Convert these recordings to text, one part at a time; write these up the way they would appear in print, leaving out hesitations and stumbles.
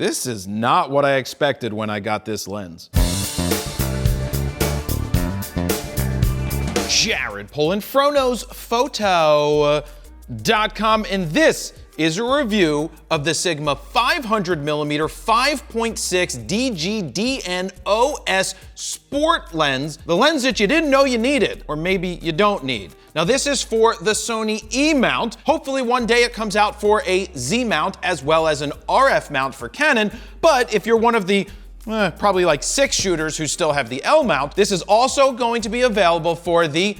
This is not what I expected when I got this lens. Jared Polin, FroKnowsPhoto.com, and this is a review of the Sigma 500mm f5.6 DGDNOS Sport lens, the lens that you didn't know you needed, or maybe you don't need. Now this is for the Sony E Mount. Hopefully one day it comes out for a Z mount as well as an RF mount for Canon, but if you're one of the probably like 6 shooters who still have the L mount, this is also going to be available for the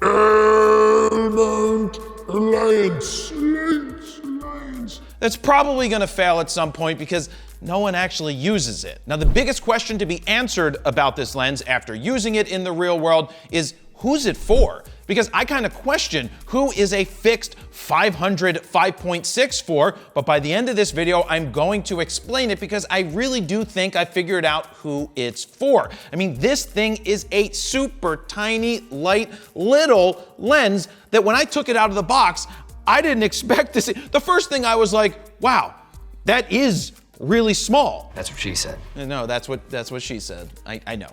L mount Alliance. That's probably gonna fail at some point because no one actually uses it. Now the biggest question to be answered about this lens after using it in the real world is, who's it for? Because I kind of question who is a fixed 500 5.6 for, but by the end of this video, I'm going to explain it because I really do think I figured out who it's for. I mean, this thing is a super tiny, light, little lens that when I took it out of the box, I didn't expect to see. The first thing I was like, wow, that is really small. That's what she said. No, that's what she said. I know,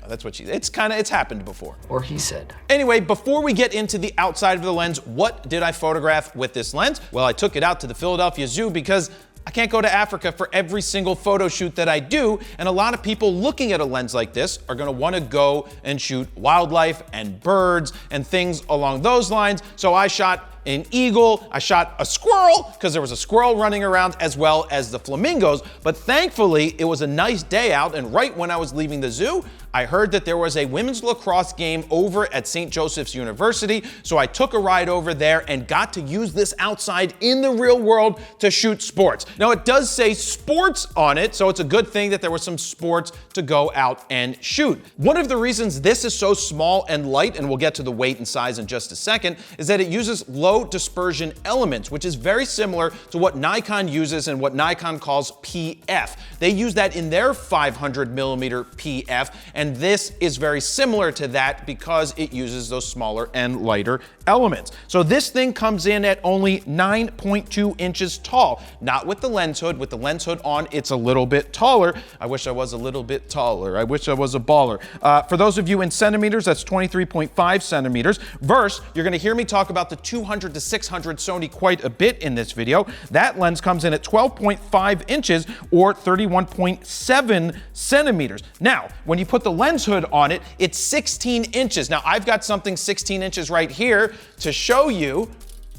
that's what she said. It's happened before. Or he said. Anyway, before we get into the outside of the lens, what did I photograph with this lens? Well, I took it out to the Philadelphia Zoo because I can't go to Africa for every single photo shoot that I do, and a lot of people looking at a lens like this are gonna wanna go and shoot wildlife and birds and things along those lines. So I shot an eagle, I shot a squirrel, because there was a squirrel running around, as well as the flamingos. But thankfully, it was a nice day out, and right when I was leaving the zoo, I heard that there was a women's lacrosse game over at St. Joseph's University, so I took a ride over there and got to use this outside in the real world to shoot sports. Now it does say sports on it, so it's a good thing that there was some sports to go out and shoot. One of the reasons this is so small and light, and we'll get to the weight and size in just a second, is that it uses low dispersion elements, which is very similar to what Nikon uses and what Nikon calls PF. They use that in their 500mm PF, and this is very similar to that because it uses those smaller and lighter elements. So this thing comes in at only 9.2 inches tall, not with the lens hood. With the lens hood on, it's a little bit taller. I wish I was a little bit taller. I wish I was a baller. For those of you in centimeters, that's 23.5 centimeters. Verse, you're gonna hear me talk about the 200 to 600 Sony quite a bit in this video. That lens comes in at 12.5 inches or 31.7 centimeters. Now, when you put the lens hood on it, it's 16 inches. Now, I've got something 16 inches right here to show you,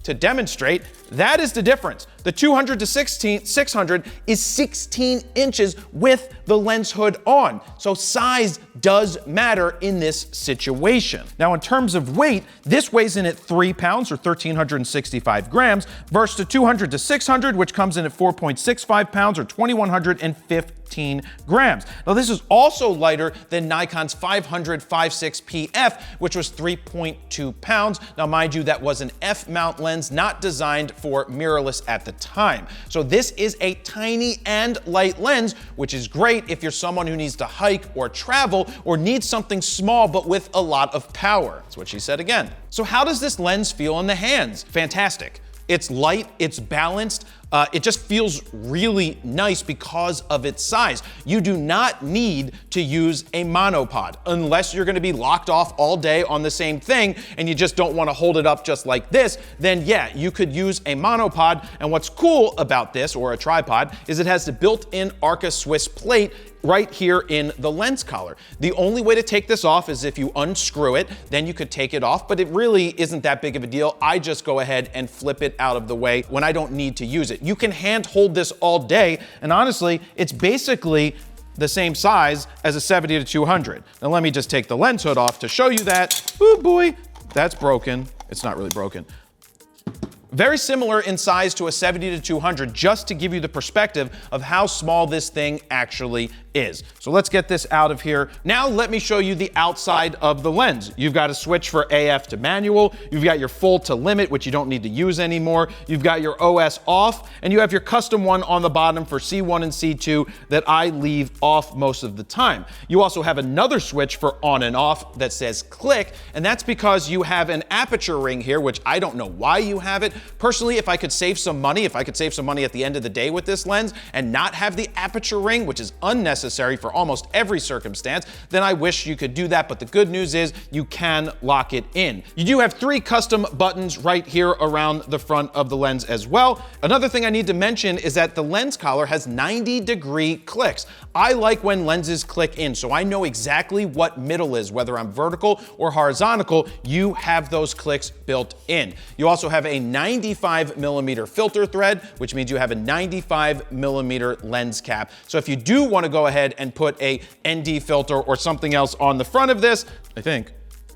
to demonstrate. That is the difference. The 200 to 600 is 16 inches with the lens hood on. So size does matter in this situation. Now in terms of weight, this weighs in at 3 pounds or 1,365 grams versus the 200 to 600, which comes in at 4.65 pounds or 2,115 grams. Now this is also lighter than Nikon's 500 5.6 PF, which was 3.2 pounds. Now mind you, that was an F mount lens, not designed for mirrorless at the time. So this is a tiny and light lens, which is great if you're someone who needs to hike or travel or needs something small but with a lot of power. That's what she said again. So how does this lens feel in the hands? Fantastic. It's light, it's balanced, it just feels really nice because of its size. You do not need to use a monopod unless you're gonna be locked off all day on the same thing and you just don't wanna hold it up just like this, then yeah, you could use a monopod. And what's cool about this, or a tripod, is it has the built-in Arca Swiss plate right here in the lens collar. The only way to take this off is if you unscrew it, then you could take it off, but it really isn't that big of a deal. I just go ahead and flip it out of the way when I don't need to use it. You can hand hold this all day, and honestly, it's basically the same size as a 70 to 200. Now let me just take the lens hood off to show you that. Oh boy, that's broken. It's not really broken. Very similar in size to a 70 to 200, just to give you the perspective of how small this thing actually is. So let's get this out of here. Now let me show you the outside of the lens. You've got a switch for AF to manual. You've got your full to limit, which you don't need to use anymore. You've got your OS off, and you have your custom one on the bottom for C1 and C2 that I leave off most of the time. You also have another switch for on and off that says click, and that's because you have an aperture ring here, which I don't know why you have it. Personally, if I could save some money at the end of the day with this lens and not have the aperture ring, which is unnecessary for almost every circumstance, then I wish you could do that. But the good news is you can lock it in. You do have 3 custom buttons right here around the front of the lens as well. Another thing I need to mention is that the lens collar has 90-degree clicks. I like when lenses click in, so I know exactly what middle is, whether I'm vertical or horizontal. You have those clicks built in. You also have a 95mm filter thread, which means you have a 95mm lens cap. So if you do want to go ahead and put a ND filter or something else on the front of this, I think,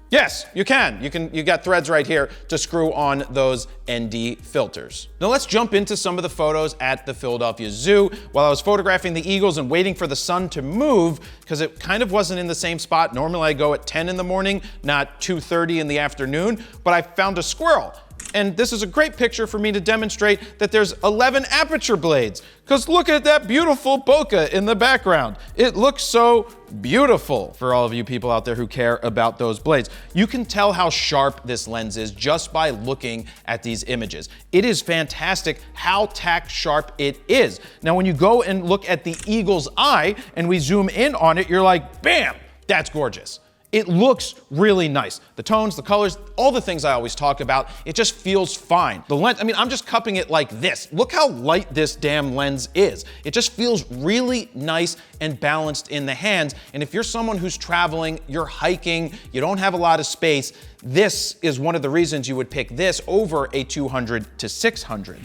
yes, you can. You got threads right here to screw on those ND filters. Now let's jump into some of the photos at the Philadelphia Zoo. While I was photographing the eagles and waiting for the sun to move, because it kind of wasn't in the same spot. Normally I go at 10 in the morning, not 2:30 in the afternoon, but I found a squirrel. And this is a great picture for me to demonstrate that there's 11 aperture blades. Because look at that beautiful bokeh in the background. It looks so beautiful for all of you people out there who care about those blades. You can tell how sharp this lens is just by looking at these images. It is fantastic how tack sharp it is. Now, when you go and look at the eagle's eye and we zoom in on it, you're like, bam, that's gorgeous. It looks really nice. The tones, the colors, all the things I always talk about, it just feels fine. The lens, I mean, I'm just cupping it like this. Look how light this damn lens is. It just feels really nice and balanced in the hands. And if you're someone who's traveling, you're hiking, you don't have a lot of space, this is one of the reasons you would pick this over a 200 to 600.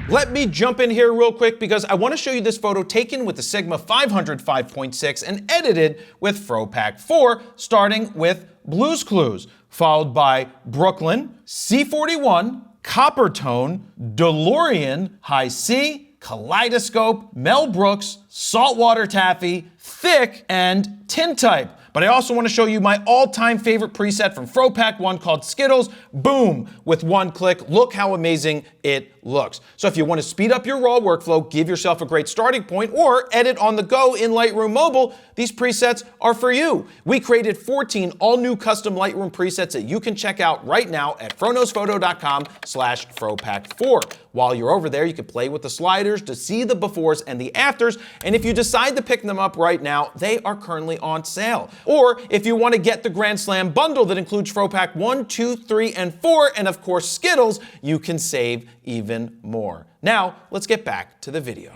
Let me jump in here real quick because I want to show you this photo taken with the Sigma 500 5.6 and edited with FroPak 4, starting with Blue's Clues, followed by Brooklyn, C41, Coppertone, DeLorean, High C, Kaleidoscope, Mel Brooks, Saltwater Taffy, Thick, and Tintype. But I also want to show you my all-time favorite preset from FroPak 1 called Skittles. Boom, with one click. Look how amazing it looks. So if you want to speed up your RAW workflow, give yourself a great starting point, or edit on the go in Lightroom Mobile, these presets are for you. We created 14 all-new custom Lightroom presets that you can check out right now at FroKnowsPhoto.com/FroPak4. While you're over there, you can play with the sliders to see the befores and the afters, and if you decide to pick them up right now, they are currently on sale. Or if you want to get the Grand Slam bundle that includes FroPak 1, 2, 3, and 4, and of course Skittles, you can save even more. Now, let's get back to the video.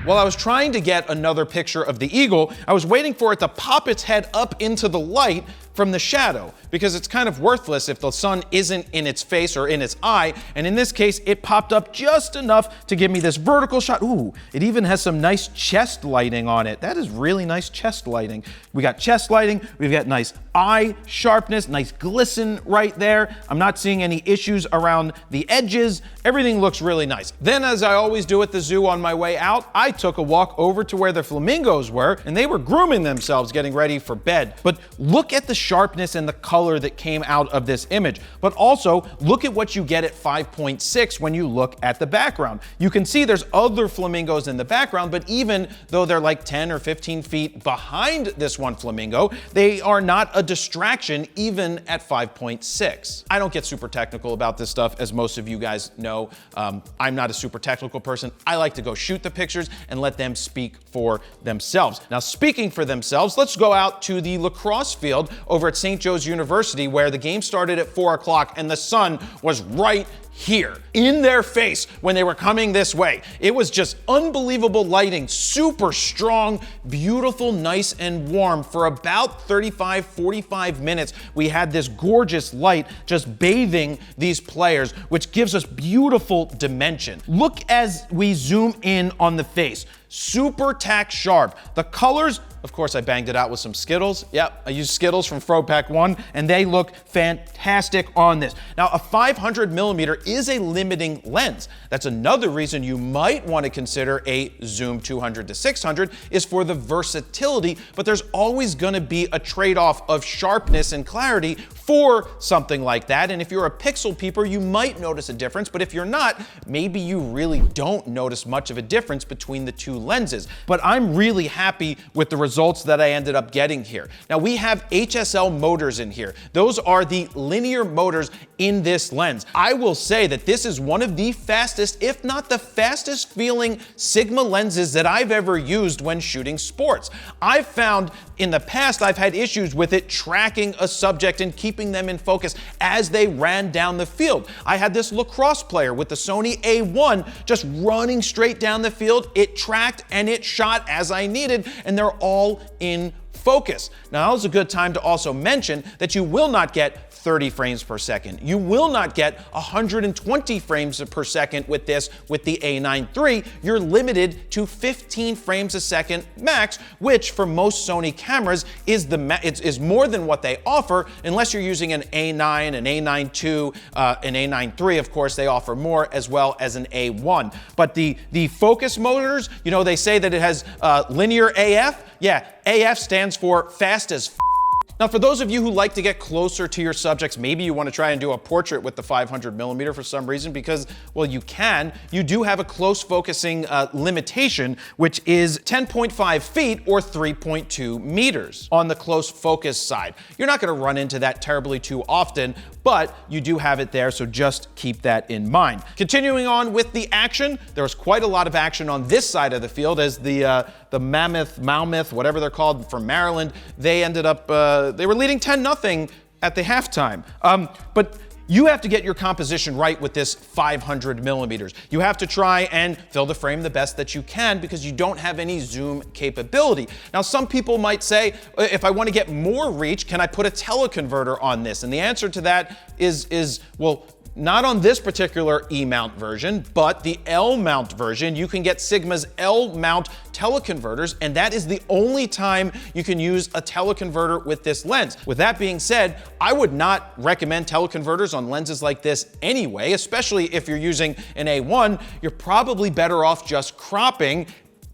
While I was trying to get another picture of the eagle, I was waiting for it to pop its head up into the light from the shadow, because it's kind of worthless if the sun isn't in its face or in its eye, and in this case, it popped up just enough to give me this vertical shot. Ooh, it even has some nice chest lighting on it. That is really nice chest lighting. We got chest lighting, we've got nice eye sharpness, nice glisten right there. I'm not seeing any issues around the edges. Everything looks really nice. Then, as I always do at the zoo on my way out, I took a walk over to where the flamingos were, and they were grooming themselves, getting ready for bed. But look at the sharpness and the color that came out of this image. But also, look at what you get at 5.6 when you look at the background. You can see there's other flamingos in the background, but even though they're like 10 or 15 feet behind this one flamingo, they are not a distraction even at 5.6. I don't get super technical about this stuff, as most of you guys know. I'm not a super technical person. I like to go shoot the pictures and let them speak for themselves. Now, speaking for themselves, let's go out to the lacrosse field over at St. Joe's University, where the game started at 4 o'clock and the sun was right here in their face when they were coming this way. It was just unbelievable lighting, super strong, beautiful, nice and warm. For about 35-45 minutes, we had this gorgeous light just bathing these players, which gives us beautiful dimension. Look as we zoom in on the face. Super tack sharp. The colors Of course, I banged it out with some Skittles. Yep, I used Skittles from FroPack 1, and they look fantastic on this. Now, a 500mm is a limiting lens. That's another reason you might want to consider a zoom 200 to 600 is for the versatility, but there's always going to be a trade-off of sharpness and clarity for something like that. And if you're a pixel peeper, you might notice a difference, but if you're not, maybe you really don't notice much of a difference between the two lenses. But I'm really happy with the results that I ended up getting here. Now, we have HSL motors in here. Those are the linear motors in this lens. I will say that this is one of the fastest, if not the fastest feeling Sigma lenses that I've ever used when shooting sports. I've found in the past I've had issues with it tracking a subject and keeping them in focus as they ran down the field. I had this lacrosse player with the Sony A1 just running straight down the field. It tracked and it shot as I needed, and they're all in focus. Now, that was a good time to also mention that you will not get 30 frames per second. You will not get 120 frames per second with this, with the A9 III. You're limited to 15 frames a second max, which for most Sony cameras is more than what they offer, unless you're using an A9, an A9 II, an A9 III. Of course, they offer more, as well as an A1. But the focus motors, you know, they say that it has linear AF. Yeah, AF stands for fast as f. Now, for those of you who like to get closer to your subjects, maybe you want to try and do a portrait with the 500mm for some reason because, well, you can. You do have a close focusing limitation, which is 10.5 feet or 3.2 meters on the close focus side. You're not going to run into that terribly too often, but you do have it there, so just keep that in mind. Continuing on with the action, there was quite a lot of action on this side of the field as the Mammoth, whatever they're called, from Maryland, they ended up, they were leading 10-0 at the halftime. But you have to get your composition right with this 500mm. You have to try and fill the frame the best that you can because you don't have any zoom capability. Now, some people might say, if I want to get more reach, can I put a teleconverter on this? And the answer to that is well, not on this particular E Mount version, but the L Mount version. You can get Sigma's L Mount teleconverters, and that is the only time you can use a teleconverter with this lens. With that being said, I would not recommend teleconverters on lenses like this anyway, especially if you're using an A1. You're probably better off just cropping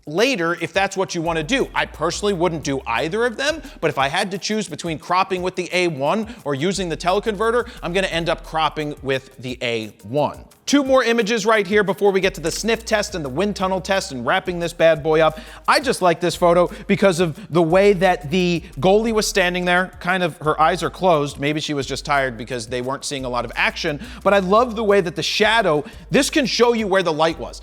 later if that's what you want to do. I personally wouldn't do either of them, but if I had to choose between cropping with the A1 or using the teleconverter, I'm going to end up cropping with the A1. Two more images right here before we get to the sniff test and the wind tunnel test and wrapping this bad boy up. I just like this photo because of the way that the goalie was standing there, kind of her eyes are closed. Maybe she was just tired because they weren't seeing a lot of action, but I love the way that the shadow, this can show you where the light was.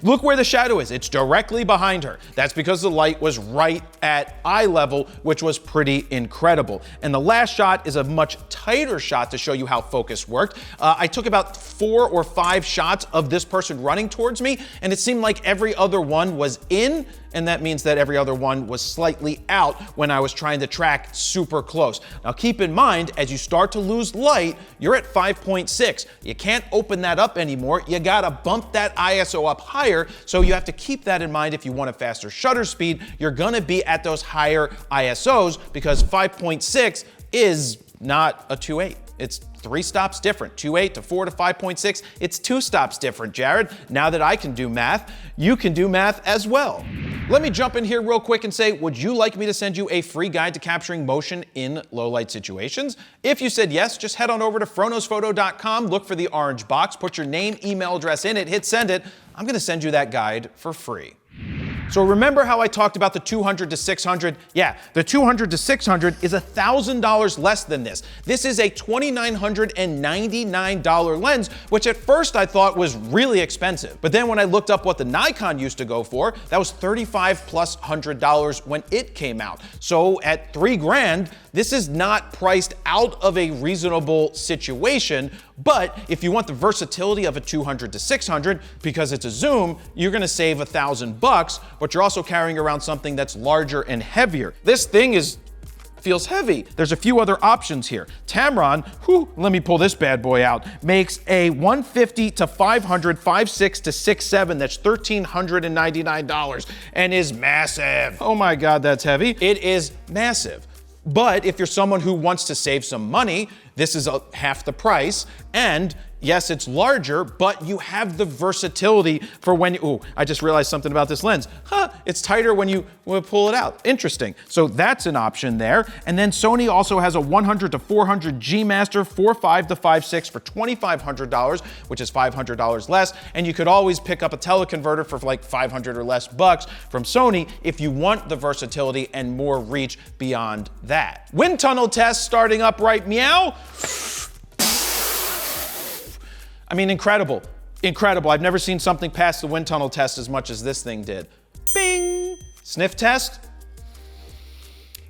Look where the shadow is. It's directly behind her. That's because the light was right at eye level, which was pretty incredible. And the last shot is a much tighter shot to show you how focus worked. I took about 4 or 5 shots of this person running towards me, and it seemed like every other one was in, and that means that every other one was slightly out when I was trying to track super close. Now keep in mind, as you start to lose light, you're at 5.6. You can't open that up anymore. You gotta bump that ISO up higher, so you have to keep that in mind if you want a faster shutter speed. You're gonna be at those higher ISOs because 5.6 is not a 2.8. It's 3 stops different, 2.8 to 4 to 5.6. It's 2 stops different, Jared. Now that I can do math, you can do math as well. Let me jump in here real quick and say, would you like me to send you a free guide to capturing motion in low light situations? If you said yes, just head on over to FroKnowsPhoto.com, look for the orange box, put your name, email address in it, hit send it. I'm gonna send you that guide for free. So remember how I talked about the 200 to 600? Yeah, the 200 to 600 is $1,000 less than this. This is a $2,999 lens, which at first I thought was really expensive. But then when I looked up what the Nikon used to go for, that was $35 plus $100 when it came out. So at $3 grand, this is not priced out of a reasonable situation. But if you want the versatility of a 200 to 600, because it's a zoom, you're gonna save $1,000, but you're also carrying around something that's larger and heavier. This thing is feels heavy. There's a few other options here. Tamron, let me pull this bad boy out, makes a 150 to 500 5.6 to 6.7 that's $1,399 and is massive. Oh my God, that's heavy. It is massive. But if you're someone who wants to save some money, this is half the price. And yes, it's larger, but you have the versatility for when I just realized something about this lens. It's tighter when you pull it out. Interesting. So that's an option there. And then Sony also has a 100 to 400 G Master 4.5 to 5.6 for $2,500, which is $500 less. And you could always pick up a teleconverter for like 500 or less bucks from Sony if you want the versatility and more reach beyond that. Wind tunnel test starting up right meow. I mean, incredible, incredible. I've never seen something pass the wind tunnel test as much as this thing did. Bing! Sniff test.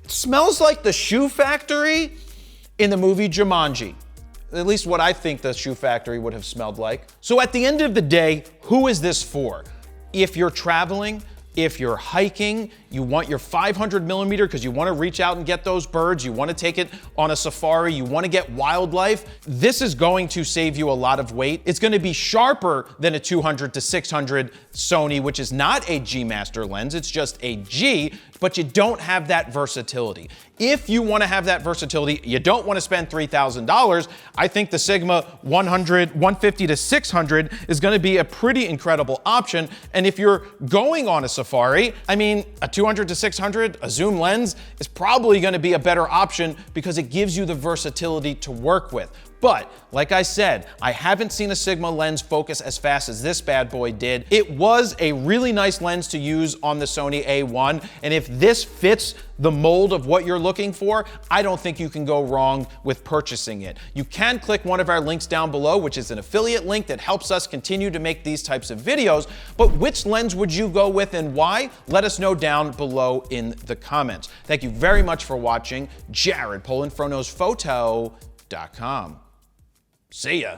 It smells like the shoe factory in the movie Jumanji. At least what I think the shoe factory would have smelled like. So at the end of the day, who is this for? If you're traveling, if you're hiking, you want your 500mm because you want to reach out and get those birds, you want to take it on a safari, you want to get wildlife, this is going to save you a lot of weight. It's going to be sharper than a 200 to 600 Sony, which is not a G Master lens, it's just a G, but you don't have that versatility. If you want to have that versatility, you don't want to spend $3,000, I think the Sigma 150 to 600 is going to be a pretty incredible option. And if you're going on a safari, I mean, a 200 to 600, a zoom lens is probably going to be a better option because it gives you the versatility to work with. But like I said, I haven't seen a Sigma lens focus as fast as this bad boy did. It was a really nice lens to use on the Sony A1, and if this fits the mold of what you're looking for, I don't think you can go wrong with purchasing it. You can click one of our links down below, which is an affiliate link that helps us continue to make these types of videos. But which lens would you go with and why? Let us know down below in the comments. Thank you very much for watching. Jared Polin, FroKnowsPhoto.com. See ya.